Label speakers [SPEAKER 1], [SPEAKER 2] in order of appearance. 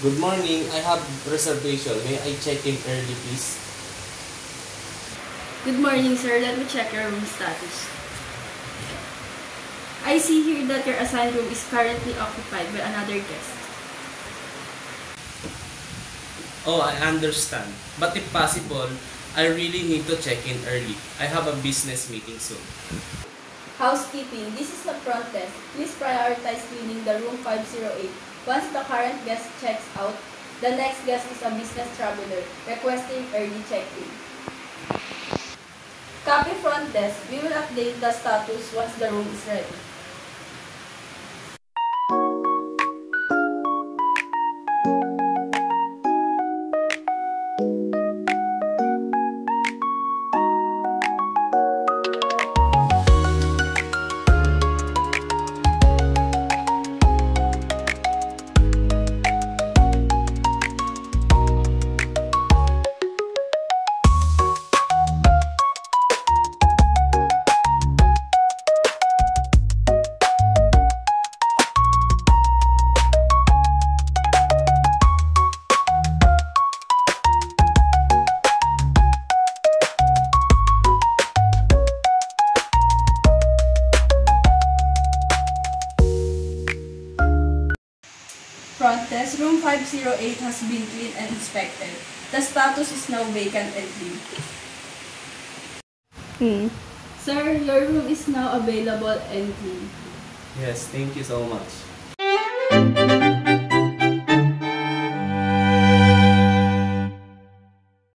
[SPEAKER 1] Good morning. I have reservation. May I check in early, please?
[SPEAKER 2] Good morning, sir. Let me check your room status. I see here that your assigned room is currently occupied by another guest.
[SPEAKER 1] Oh, I understand. But if possible, I really need to check in early. I have a business meeting soon.
[SPEAKER 3] Housekeeping. This is the front desk. Please prioritize cleaning the room 508. Once the current guest checks out, the next guest is a business traveler requesting early check-in. Copy front desk. We will update the status once the room is ready. Front desk, room 508 has been cleaned and inspected. The status is now vacant and clean. Sir, your room is now available and clean.
[SPEAKER 1] Yes, thank you so much.